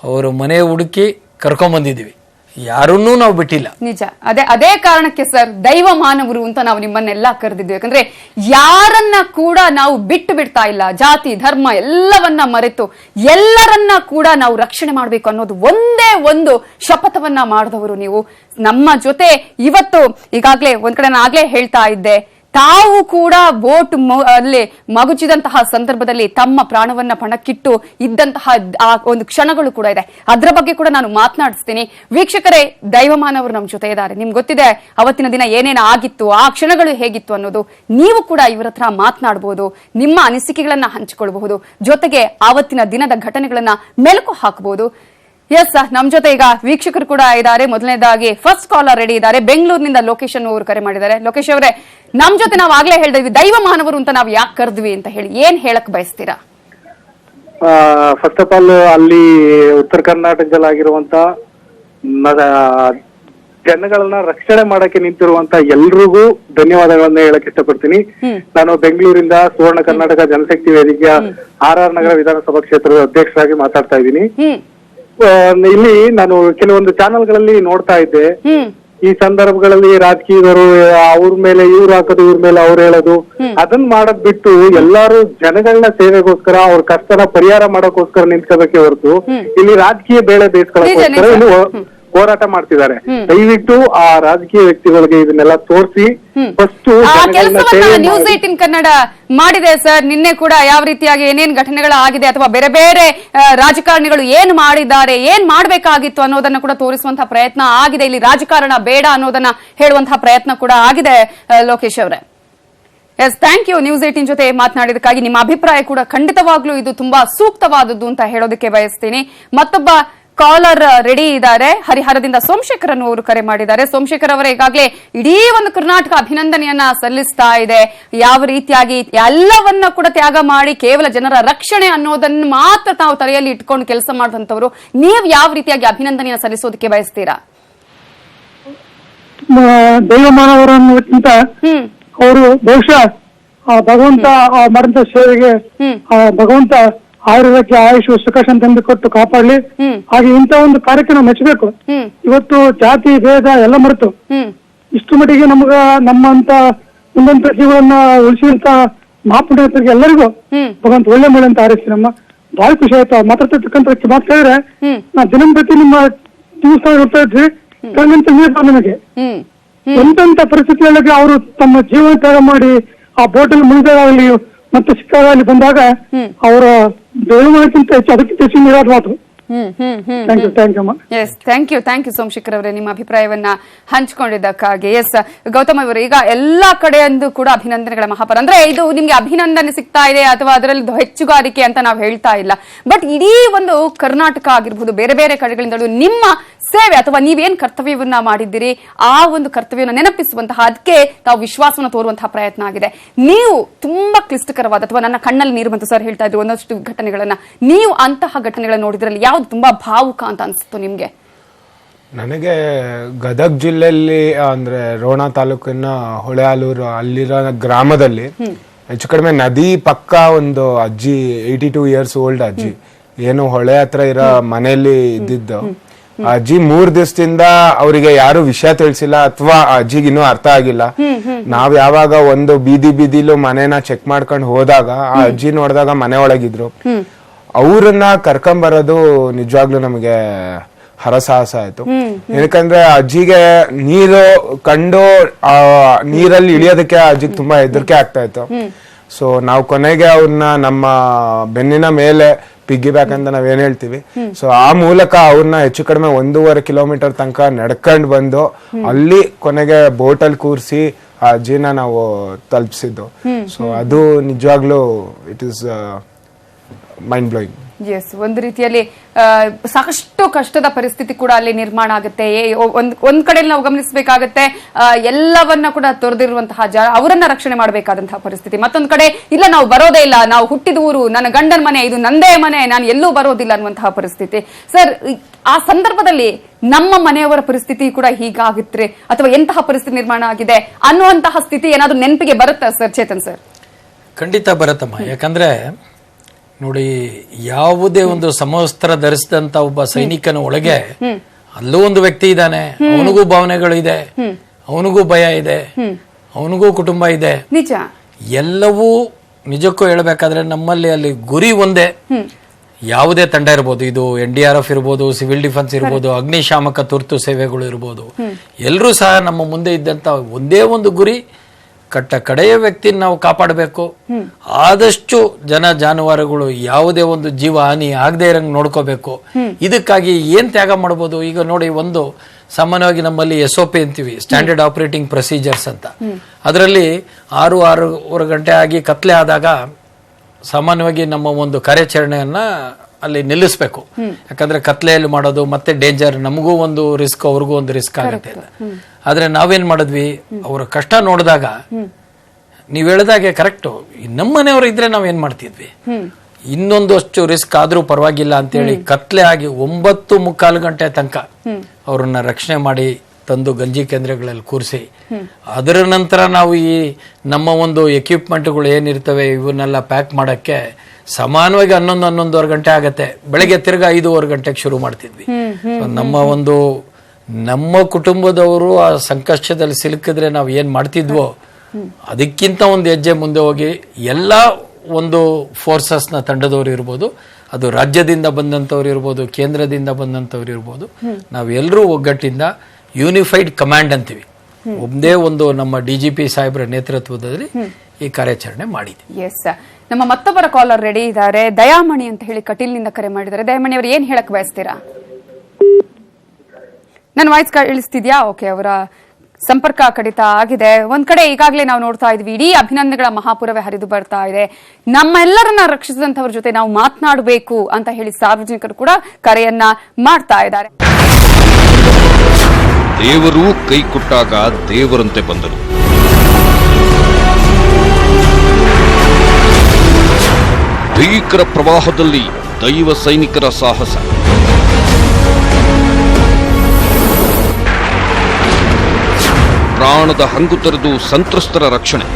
ಅವರು ಮನೆ ಹುಡುಕಿ ಕರ್ಕೊಂಡ್ ಬಂದಿದೀವಿ. ಯಾರನ್ನೂ ನಾವು ಬಿಟ್ಟಿಲ್ಲ. ನಿಜ. ಅದೇ ಕಾರಣಕ್ಕೆ ಸರ್ ದೈವ ಮಾನವರು ಅಂತ ನಾವು ನಿಮ್ಮನ್ನೆಲ್ಲ ಕರೆದಿದ್ವಿ. ಯಾಕಂದ್ರೆ ಯಾರನ್ನ ಕೂಡ ನಾವು ಬಿಡ್ತಾ ಇಲ್ಲ. ಜಾತಿ, ಧರ್ಮ ಎಲ್ಲವನ್ನ ಮರೆತು ಎಲ್ಲರನ್ನ ಕೂಡ ನಾವು ರಕ್ಷಣೆ ಮಾಡಬೇಕು ಅನ್ನೋದು ಒಂದೇ ಒಂದು ಶಪಥವನ್ನ ಮಾಡಿದವರು ನೀವು. ನಮ್ಮ ಜೊತೆ ಇವತ್ತು ಈಗಾಗ್ಲೇ ಒಂದ್ ಕಡೆ ನಾನು ಆಗ್ಲೇ ಹೇಳ್ತಾ ಇದ್ದೆ, ತಾವು ಕೂಡ ಬೋಟ್ ಅಲ್ಲಿ ಮಗುಚಿದಂತಹ ಸಂದರ್ಭದಲ್ಲಿ ತಮ್ಮ ಪ್ರಾಣವನ್ನ ಪಣಕ್ಕಿಟ್ಟು ಇದ್ದಂತಹ ಆ ಒಂದು ಕ್ಷಣಗಳು ಕೂಡ ಇದೆ. ಅದರ ಬಗ್ಗೆ ಕೂಡ ನಾನು ಮಾತನಾಡಿಸ್ತೀನಿ. ವೀಕ್ಷಕರೇ, ದೈವಮಾನವರು ನಮ್ಮ ಜೊತೆ ಇದ್ದಾರೆ. ನಿಮ್ಗೆ ಗೊತ್ತಿದೆ ಅವತ್ತಿನ ದಿನ ಏನೇನು ಆಗಿತ್ತು, ಆ ಕ್ಷಣಗಳು ಹೇಗಿತ್ತು ಅನ್ನೋದು. ನೀವು ಕೂಡ ಇವರ ಹತ್ರ ಮಾತನಾಡಬಹುದು, ನಿಮ್ಮ ಅನಿಸಿಕೆಗಳನ್ನ ಹಂಚಿಕೊಳ್ಳಬಹುದು, ಜೊತೆಗೆ ಆವತ್ತಿನ ದಿನದ ಘಟನೆಗಳನ್ನ ಮೆಲುಕು ಹಾಕಬಹುದು. ಎಸ್, ನಮ್ ಜೊತೆ ಈಗ ವೀಕ್ಷಕರು ಕೂಡ ಇದ್ದಾರೆ. ಮೊದಲನೇದಾಗಿ ಫಸ್ಟ್ ಕಾಲರ್ ರೆಡಿ ಇದ್ದಾರೆ. ಬೆಂಗಳೂರಿನಿಂದ ಲೋಕೇಶ್ ಅವರು ಕರೆ ಮಾಡಿದ್ದಾರೆ. ಲೋಕೇಶ್ ಅವರೇ, ನಮ್ ಜೊತೆ ನಾವು ಆಗ್ಲೇ ಹೇಳಿದ್ವಿ ದೈವ ಮಾನವರು ಅಂತ ನಾವು ಯಾಕೆ ಕರೆದ್ವಿ ಅಂತ ಹೇಳಿ, ಏನ್ ಹೇಳಕ್ ಬಯಸ್ತೀರಾ? ಫಸ್ಟ್ ಆಫ್ ಆಲ್, ಅಲ್ಲಿ ಉತ್ತರ ಕರ್ನಾಟಕದಲ್ಲಿ ಆಗಿರುವಂತ ಜನಗಳನ್ನ ರಕ್ಷಣೆ ಮಾಡಕ್ಕೆ ನಿಂತಿರುವಂತ ಎಲ್ರಿಗೂ ಧನ್ಯವಾದಗಳನ್ನ ಹೇಳಕ್ ಇಷ್ಟಪಡ್ತೀನಿ. ನಾನು ಬೆಂಗಳೂರಿಂದ ಸುವರ್ಣ ಕರ್ನಾಟಕ ಜನಶಕ್ತಿ ವೇದಿಕೆಯ RR ನಗರ ವಿಧಾನಸಭಾ ಕ್ಷೇತ್ರದ ಅಧ್ಯಕ್ಷರಾಗಿ ಮಾತಾಡ್ತಾ ಇದ್ದೀನಿ. ಇಲ್ಲಿ ನಾನು ಕೆಲವೊಂದು ಚಾನೆಲ್ಗಳಲ್ಲಿ ನೋಡ್ತಾ ಇದ್ದೆ, ಈ ಸಂದರ್ಭಗಳಲ್ಲಿ ರಾಜಕೀಯದವರು ಅವ್ರ ಮೇಲೆ ಇವ್ರು ಹಾಕೋದು, ಇವ್ರ ಮೇಲೆ ಅವ್ರು ಹೇಳೋದು, ಅದನ್ನ ಮಾಡೋದ್ ಬಿಟ್ಟು ಎಲ್ಲಾರು ಜನಗಳನ್ನ ಸೇವೆಗೋಸ್ಕರ, ಅವ್ರ ಕಷ್ಟನ ಪರಿಹಾರ ಮಾಡೋಕೋಸ್ಕರ ನಿಂತ್ಕೋಬೇಕೆ ಹೊರತು ಇಲ್ಲಿ ರಾಜಕೀಯ ಬೇಳೆ ಬೇಯಿಸ್ಕೊಳ್ಳೋಕೋಸ್ಕರ ಇಲ್ಲಿ ಹೋರಾಟ ಮಾಡ್ತಿದ್ದಾರೆ. ದಯವಿಟ್ಟು ಆ ರಾಜಕೀಯ ವ್ಯಕ್ತಿಗಳಿಗೆ ಇದನ್ನೆಲ್ಲ ತೋರಿಸಿ ಫಸ್ಟ್ ನ್ಯೂಸ್ 18 ಕನ್ನಡ ಮಾಡಿದೆ ಸರ್. ನಿನ್ನೆ ಕೂಡ ಯಾವ ರೀತಿಯಾಗಿ ಏನೇನ್ ಘಟನೆಗಳು ಆಗಿದೆ ಅಥವಾ ಬೇರೆ ಬೇರೆ ರಾಜಕಾರಣಿಗಳು ಏನ್ ಮಾಡಿದ್ದಾರೆ, ಏನ್ ಮಾಡ್ಬೇಕಾಗಿತ್ತು ಅನ್ನೋದನ್ನ ಕೂಡ ತೋರಿಸುವಂತಹ ಪ್ರಯತ್ನ ಆಗಿದೆ. ಇಲ್ಲಿ ರಾಜಕಾರಣ ಬೇಡ ಅನ್ನೋದನ್ನ ಹೇಳುವಂತಹ ಪ್ರಯತ್ನ ಕೂಡ ಆಗಿದೆ. ಲೋಕೇಶ್ ಅವರೇ, ಎಸ್, ಥ್ಯಾಂಕ್ ಯು. ನ್ಯೂಸ್ 18 ಜೊತೆ ಮಾತನಾಡಿದಕ್ಕಾಗಿ. ನಿಮ್ಮ ಅಭಿಪ್ರಾಯ ಕೂಡ ಖಂಡಿತವಾಗ್ಲೂ ಇದು ತುಂಬಾ ಸೂಕ್ತವಾದದ್ದು ಅಂತ ಹೇಳೋದಕ್ಕೆ ಬಯಸ್ತೀನಿ. ಮತ್ತೊಬ್ಬ ಕಾಲರ್ ರೆಡಿ ಇದ್ದಾರೆ. ಹರಿಹರದಿಂದ ಸೋಮಶೇಖರ್ ಅವರು ಕರೆ ಮಾಡಿದ್ದಾರೆ. ಸೋಮಶೇಖರ್ ಅವರೇ, ಈಗಾಗಲೇ ಇಡೀ ಒಂದು ಕರ್ನಾಟಕ ಅಭಿನಂದನೆಯನ್ನ ಸಲ್ಲಿಸ್ತಾ ಇದೆ. ಯಾವ ರೀತಿಯಾಗಿ ಎಲ್ಲವನ್ನ ಕೂಡ ತ್ಯಾಗ ಮಾಡಿ ಕೇವಲ ಜನರ ರಕ್ಷಣೆ ಅನ್ನೋದನ್ನು ಮಾತ್ರ ತಾವು ತಲೆಯಲ್ಲಿ ಇಟ್ಕೊಂಡು ಕೆಲಸ ಮಾಡಿದಂತವರು, ನೀವು ಯಾವ ರೀತಿಯಾಗಿ ಅಭಿನಂದನೆಯನ್ನ ಸಲ್ಲಿಸೋದಕ್ಕೆ ಬಯಸ್ತೀರಾ? ದೈವಮಾನವರನ್ನಕ್ಕಿಂತ ಅವರು ಬಹುಶಃ ಭಗವಂತ ಮಾಡಿದ ಸೇವೆಗೆ ಭಗವಂತ ಆಯುರ್ವೇದಕ್ಕೆ ಆಯುಷ್ ಸುಖ ತಂದು ಕೊಟ್ಟು ಕಾಪಾಡಲಿ. ಹಾಗೆ ಇಂಥ ಒಂದು ಕಾರ್ಯಕ್ರಮ ಮೆಚ್ಚಬೇಕು. ಇವತ್ತು ಜಾತಿ ಭೇದ ಎಲ್ಲ ಮರೆತು ಇಷ್ಟು ಮಟ್ಟಿಗೆ ನಮ್ಮಂತ ಮುಂದಂತ ಜೀವನ ಉಳಿಸಿದಂತ ಮಹಾಪುಣ್ಯತರಿಗೆ ಎಲ್ಲರಿಗೂ ಭಗವಂತ ಒಳ್ಳೆ ಮಾಡಿ ಅಂತ ಹಾರೈಸ್ತೀನಮ್ಮ. ಬಹಳ ಖುಷಿ ಆಯ್ತು ಮಾತಾಡ್ತಕ್ಕಂಥ ಮಾತು ಕೇಳಿದ್ರೆ ನಾ ದಿನಂಪ್ರತಿ ನಿಮ್ಮ ದಿವಸ ನೋಡ್ತಾ ಇದ್ವಿ ಕಣ್ಣಂತ ನೀರು ನನಗೆ ಎಂತೆಂತ ಪರಿಸ್ಥಿತಿಯಲ್ಲಿ ಅವರು ತಮ್ಮ ಜೀವನ ತ್ಯಾಗ ಮಾಡಿ ಆ ಬೋಟಲ್ಲಿ ಮುಳುಗಾಗಲಿ ಮತ್ತೆ ಸಿಕ್ಕಾಗಲಿ ಬಂದಾಗ ಅವರ ಬೆಳವಣಿಗೆಗಿಂತ ಹೆಚ್ಚು ಅದಕ್ಕಿಂತ ಹೆಚ್ಚು ನೀರಾದ ಮಾತು. ಥ್ಯಾಂಕ್ ಯು ಸೋಮಶೇಖರ್ ಅವರೇ, ನಿಮ್ಮ ಅಭಿಪ್ರಾಯವನ್ನ ಹಂಚಿಕೊಂಡಿದ್ದಕ್ಕಾಗಿ. ಎಸ್ ಗೌತಮ್ ಅವರೇ, ಈಗ ಎಲ್ಲಾ ಕಡೆಯಂದು ಕೂಡ ಅಭಿನಂದನೆಗಳ ಮಹಾಪರ. ಅಂದ್ರೆ ಇದು ನಿಮ್ಗೆ ಅಭಿನಂದನೆ ಸಿಗ್ತಾ ಇದೆ ಅಥವಾ ಅದರಲ್ಲಿ ಹೆಚ್ಚುಗಾರಿಕೆ ಅಂತ ನಾವು ಹೇಳ್ತಾ ಇಲ್ಲ, ಬಟ್ ಇಡೀ ಒಂದು ಕರ್ನಾಟಕ ಆಗಿರ್ಬೋದು, ಬೇರೆ ಬೇರೆ ಕಡೆಗಳಿಂದಲೂ ನಿಮ್ಮ ಸೇವೆ ಅಥವಾ ನೀವೇನ್ ಕರ್ತವ್ಯವನ್ನ ಮಾಡಿದ್ದೀರಿ ಆ ಒಂದು ಕರ್ತವ್ಯವನ್ನು ನೆನಪಿಸುವಂತಹ, ಅದಕ್ಕೆ ತಾವು ವಿಶ್ವಾಸವನ್ನು ತೋರುವಂತಹ ಪ್ರಯತ್ನ ಆಗಿದೆ. ನೀವು ತುಂಬಾ ಕ್ಲಿಷ್ಟಕರವಾದ ಅಥವಾ ನನ್ನ ಕಣ್ಣಲ್ಲಿ ನೀರು ಬಂತು ಸರ್ ಹೇಳ್ತಾ ಇದ್ರು ಒಂದಷ್ಟು ಘಟನೆಗಳನ್ನ, ನೀವು ಅಂತಹ ಘಟನೆಗಳನ್ನ ನೋಡಿದ್ರಲ್ಲಿ ಯಾವ್ದು ತುಂಬಾ ಭಾವುಕ ಅಂತ ಅನ್ಸುತ್ತು ನಿಮ್ಗೆ? ನನಗೆ ಗದಗ ಜಿಲ್ಲೆಯಲ್ಲಿ ಅಂದ್ರೆ ರೋಣ ತಾಲೂಕಿನ ಹೊಳೆಆಲೂರು ಅಲ್ಲಿರೋ ಗ್ರಾಮದಲ್ಲಿ ಹೆಚ್ಚು ಕಡಿಮೆ ನದಿ ಪಕ್ಕ ಒಂದು ಅಜ್ಜಿ 82 ಇಯರ್ಸ್ ಓಲ್ಡ್ ಅಜ್ಜಿ ಏನು ಹೊಳೆ ಹತ್ರ ಇರೋ ಮನೆಯಲ್ಲಿ ಇದ್ದಿದ್ದು. ಅಜ್ಜಿ 3 ದಿವಸದಿಂದ ಅವರಿಗೆ ಯಾರು ವಿಷಯ ತಿಳಿಸಿಲ್ಲ ಅಥವಾ ಅಜ್ಜಿಗೆ ಇನ್ನೂ ಅರ್ಥ ಆಗಿಲ್ಲ. ನಾವ್ ಯಾವಾಗ ಒಂದು ಬೀದಿಲೂ ಮನೇನ ಚೆಕ್ ಮಾಡ್ಕೊಂಡು ಹೋದಾಗ ಆ ಅಜ್ಜಿ ನೋಡಿದಾಗ ಮನೆ ಒಳಗಿದ್ರು. ಅವ್ರನ್ನ ಕರ್ಕೊಂಡ್ ಬರೋದು ನಿಜವಾಗ್ಲೂ ನಮಗೆ ಹರಸಾಹಸ ಆಯ್ತು. ಯಾಕಂದ್ರೆ ಅಜ್ಜಿಗೆ ನೀರು ಕಂಡು ನೀರಲ್ಲಿ ಇಳಿಯೋದಕ್ಕೆ ಅಜ್ಜಿಗೆ ತುಂಬಾ ಹೆದರಿಕೆ ಆಗ್ತಾ ಇತ್ತು. ಸೊ ನಾವು ಕೊನೆಗೆ ಅವ್ರನ್ನ ನಮ್ಮ ಬೆನ್ನಿನ ಮೇಲೆ ಪಿಗ್ಗಿ ಬ್ಯಾಕ್ ಅಂತ ನಾವೇನ್ ಹೇಳ್ತೀವಿ, ಸೊ ಆ ಮೂಲಕ ಅವ್ರನ್ನ ಹೆಚ್ಚು ಕಡಿಮೆ 1.5 ಕಿಲೋಮೀಟರ್ ತನಕ ನಡ್ಕೊಂಡು ಬಂದು ಅಲ್ಲಿ ಕೊನೆಗೆ ಬೋಟಲ್ಲಿ ಕೂರಿಸಿ ಆ ಅಜ್ಜಿನ ನಾವು ತಲುಪಿಸಿದ್ದು. ಸೊ ಅದು ನಿಜವಾಗ್ಲೂ it is mind blowing. Yes, ಒಂದು ರೀತಿಯಲ್ಲಿ ಸಾಕಷ್ಟು ಕಷ್ಟದ ಪರಿಸ್ಥಿತಿ ಕೂಡ ಅಲ್ಲಿ ನಿರ್ಮಾಣ ಆಗುತ್ತೆ. ಒಂದ್ ಕಡೆ ನಾವು ಗಮನಿಸಬೇಕಾಗತ್ತೆ, ಎಲ್ಲವನ್ನ ಕೂಡ ತೊರೆದಿರುವಂತಹ ಅವರನ್ನ ರಕ್ಷಣೆ ಮಾಡಬೇಕಾದಂತಹ ಪರಿಸ್ಥಿತಿ. ಮತ್ತೊಂದ್ ಕಡೆ ಇಲ್ಲ, ನಾವು ಬರೋದೇ ಇಲ್ಲ, ನಾವು ಹುಟ್ಟಿದ ಊರು, ನನ್ನ ಗಂಡನ ಮನೆ, ಇದು ನಂದೇ ಮನೆ, ನಾನು ಎಲ್ಲೂ ಬರೋದಿಲ್ಲ ಅನ್ನುವಂತಹ ಪರಿಸ್ಥಿತಿ. ಸರ್, ಆ ಸಂದರ್ಭದಲ್ಲಿ ನಮ್ಮ ಮನೆಯವರ ಪರಿಸ್ಥಿತಿ ಕೂಡ ಹೀಗಾಗಿದ್ರೆ ಅಥವಾ ಎಂತಹ ಪರಿಸ್ಥಿತಿ ನಿರ್ಮಾಣ ಆಗಿದೆ ಅನ್ನುವಂತಹ ಸ್ಥಿತಿ ಏನಾದ್ರೂ ನೆನಪಿಗೆ ಬರುತ್ತಾ ಸರ್? ಚೇತನ್ ಸರ್. ಖಂಡಿತ ಬರುತ್ತಮ್ಮ. ಯಾಕಂದ್ರೆ ನೋಡಿ, ಯಾವುದೇ ಒಂದು ಸಮವಸ್ತ್ರ ಧರಿಸಿದಂತ ಒಬ್ಬ ಸೈನಿಕನ ಒಳಗೆ ಅಲ್ಲೂ ಒಂದು ವ್ಯಕ್ತಿ ಇದ್ದಾನೆ, ಅವನಿಗೂ ಭಾವನೆಗಳು ಇದೆ, ಅವನಿಗೂ ಭಯ ಇದೆ, ಅವನಿಗೂ ಕುಟುಂಬ ಇದೆ. ನಿಜ, ಎಲ್ಲವೂ ನಿಜಕ್ಕೂ ಹೇಳ್ಬೇಕಾದ್ರೆ ನಮ್ಮಲ್ಲಿ ಅಲ್ಲಿ ಗುರಿ ಒಂದೇ. ಯಾವುದೇ ತಂಡ ಇರ್ಬೋದು, ಇದು NDRF ಇರ್ಬೋದು, ಸಿವಿಲ್ ಡಿಫೆನ್ಸ್ ಇರ್ಬೋದು, ಅಗ್ನಿಶಾಮಕ ತುರ್ತು ಸೇವೆಗಳು ಇರ್ಬೋದು, ಎಲ್ಲರೂ ಸಹ ನಮ್ಮ ಮುಂದೆ ಇದ್ದಂತ ಒಂದೇ ಒಂದು ಗುರಿ, ಕಡೆಯ ವ್ಯಕ್ತಿನ ನಾವು ಕಾಪಾಡಬೇಕು. ಆದಷ್ಟು ಜಾನುವಾರುಗಳು ಯಾವುದೇ ಒಂದು ಜೀವ ಹಾನಿ ಆಗದೆ ಇರಂಗ್ ನೋಡ್ಕೋಬೇಕು. ಇದಕ್ಕಾಗಿ ಏನ್ ತ್ಯಾಗ ಮಾಡ್ಬೋದು? ಈಗ ನೋಡಿ, ಒಂದು ಸಾಮಾನ್ಯವಾಗಿ ನಮ್ಮಲ್ಲಿ SOP ಅಂತೀವಿ, ಸ್ಟ್ಯಾಂಡರ್ಡ್ ಆಪರೇಟಿಂಗ್ ಪ್ರೊಸೀಜರ್ಸ್ ಅಂತ. ಅದರಲ್ಲಿ 6-6:30 ಗಂಟೆ ಆಗಿ ಕತ್ಲೆ ಆದಾಗ ಸಾಮಾನ್ಯವಾಗಿ ನಮ್ಮ ಒಂದು ಕಾರ್ಯಾಚರಣೆಯನ್ನ ಅಲ್ಲಿ ನಿಲ್ಲಿಸಬೇಕು. ಯಾಕಂದ್ರೆ ಕತ್ಲೆಯಲ್ಲಿ ಮಾಡೋದು ಮತ್ತೆ ಡೇಂಜರ್, ನಮಗೂ ಒಂದು ರಿಸ್ಕ್, ಅವ್ರಿಗೂ ಒಂದು ರಿಸ್ಕ್ ಆಗುತ್ತೆ. ಆದ್ರೆ ನಾವೇನ್ ಮಾಡಿದ್ವಿ, ಅವರ ಕಷ್ಟ ನೋಡಿದಾಗ ನೀವ್ ಹೇಳ್ದಾಗೆ ಕರೆಕ್ಟು, ನಮ್ಮ ಮನೆಯವರು ಇದ್ರೆ ನಾವೇನ್ ಮಾಡ್ತಿದ್ವಿ, ಇನ್ನೊಂದಷ್ಟು ರಿಸ್ಕ್ ಆದ್ರೂ ಪರವಾಗಿಲ್ಲ ಅಂತೇಳಿ ಕತ್ಲೆ ಆಗಿ 9:45 ಗಂಟೆ ತನಕ ಅವ್ರನ್ನ ರಕ್ಷಣೆ ಮಾಡಿ ತಂದು ಗಂಜಿ ಕೇಂದ್ರಗಳಲ್ಲಿ ಕೂರಿಸಿ, ಅದರ ನಂತರ ನಾವು ಈ ನಮ್ಮ ಒಂದು ಎಕ್ವಿಪ್ಮೆಂಟ್ಗಳು ಏನಿರ್ತವೆ ಇವನ್ನೆಲ್ಲ ಪ್ಯಾಕ್ ಮಾಡಕ್ಕೆ ಸಮಾನವಾಗಿ 11-11:30 ಗಂಟೆ ಆಗತ್ತೆ. ಬೆಳಗ್ಗೆ ತಿರ್ಗಾ 5:15 ಗಂಟೆಗೆ ಶುರು ಮಾಡ್ತಿದ್ವಿ. ನಮ್ಮ ಕುಟುಂಬದವರು ಆ ಸಂಕಷ್ಟದಲ್ಲಿ ಸಿಲುಕಿದ್ರೆ ನಾವು ಏನ್ ಮಾಡ್ತಿದ್ವೋ ಅದಕ್ಕಿಂತ ಒಂದು ಹೆಜ್ಜೆ ಮುಂದೆ ಹೋಗಿ ಎಲ್ಲ ಒಂದು ಫೋರ್ಸಸ್ನ ತಂಡದವ್ರು ಇರ್ಬೋದು, ಅದು ರಾಜ್ಯದಿಂದ ಬಂದಂಥವ್ರು ಇರ್ಬೋದು, ಕೇಂದ್ರದಿಂದ ಬಂದಂಥವ್ರು ಇರ್ಬೋದು, ನಾವೆಲ್ಲರೂ ಒಗ್ಗಟ್ಟಿಂದ ಯೂನಿಫೈಡ್ ಕಮಾಂಡ್ ಅಂತೀವಿ, ಒಂದೇ ಒಂದು ನಮ್ಮ DGP ಸಾಹೇಬ್ರ ನೇತೃತ್ವದಲ್ಲಿ ಈ ಕಾರ್ಯಾಚರಣೆ ಮಾಡಿದ್ವಿ. ಎಸ್, ನಮ್ಮ ಮತ್ತೊಬ್ಬರ ಕಾಲರ್ ರೆಡಿ ಇದ್ದಾರೆ, ದಯಾಮಣಿ ಅಂತ ಹೇಳಿ ಕಟೀಲ್ನಿಂದ ಕರೆ ಮಾಡಿದ್ದಾರೆ. ದಯಾಮಣಿ ಅವರು ಏನ್ ಹೇಳಕ್ ಬಯಸ್ತೀರಾ? ನನ್ನ ವಾಯ್ಸ್ ಇಳಿಸ್ತಿದ್ಯಾ? ಓಕೆ, ಅವರ ಸಂಪರ್ಕ ಕಡಿತ ಆಗಿದೆ. ಒಂದ್ ಕಡೆ ಈಗಾಗಲೇ ನಾವು ನೋಡ್ತಾ ಇದ್ವಿ, ಇಡೀ ಅಭಿನಂದನೆಗಳ ಮಹಾಪುರವೇ ಹರಿದು ಬರ್ತಾ ಇದೆ. ನಮ್ಮೆಲ್ಲರನ್ನ ರಕ್ಷಿಸಿದಂತವ್ರ ಜೊತೆ ನಾವು ಮಾತನಾಡಬೇಕು ಅಂತ ಹೇಳಿ ಸಾರ್ವಜನಿಕರು ಕೂಡ ಕರೆಯನ್ನ ಮಾಡ್ತಾ ಇದ್ದಾರೆ. ದೇವರು ಕೈ ಕೊಟ್ಟಾಗ ದೇವರಂತೆ ಬಂದರು. ಭೀಕರ ಪ್ರವಾಹದಲ್ಲಿ ದೈವ ಸೈನಿಕರ ಸಾಹಸ. ಪ್ರಾಣದ ಹಂಗು ತೊರೆದು ಸಂತ್ರಸ್ತರ ರಕ್ಷಣೆ.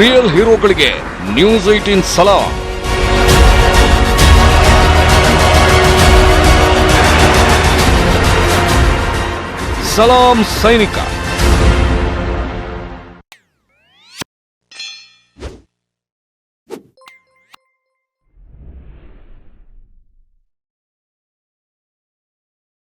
Real ಹೀರೋಗಳಿಗೆ news 18 ಸಲಾಮ್. ಸಲಾಂ ಸೈನಿಕ.